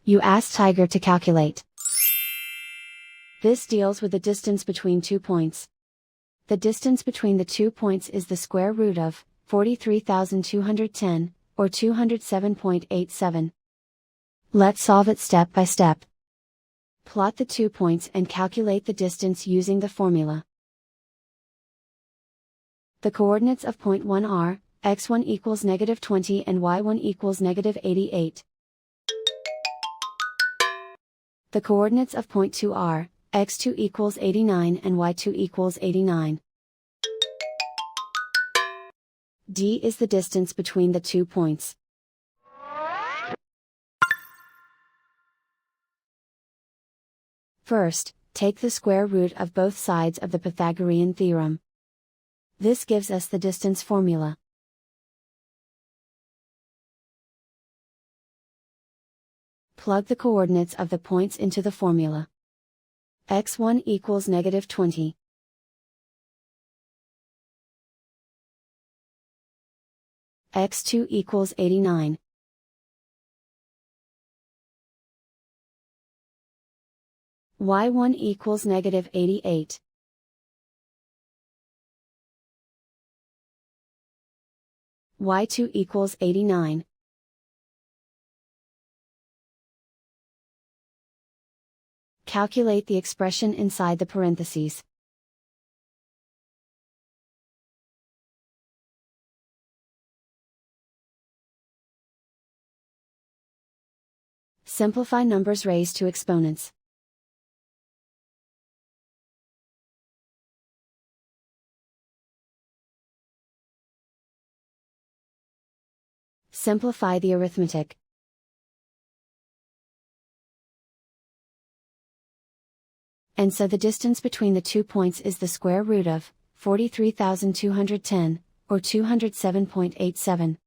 You ask Tiger to calculate. This deals with the distance between 2 points. The distance between the 2 points is the square root of 43,210, or 207.87. Let's solve it step by step. Plot the 2 points and calculate the distance using the formula. The coordinates of point 1 are, x1 equals -20 and y1 equals -88. The coordinates of point 2 are, x2 equals 89 and y2 equals 89. D is the distance between the 2 points. First, take the square root of both sides of the Pythagorean theorem. This gives us the distance formula. Plug the coordinates of the points into the formula. x1 equals -20. x2 equals 89. y1 equals -88. y2 equals 89. Calculate the expression inside the parentheses. Simplify numbers raised to exponents. Simplify the arithmetic. And so the distance between the 2 points is the square root of 43,210, or 207.87.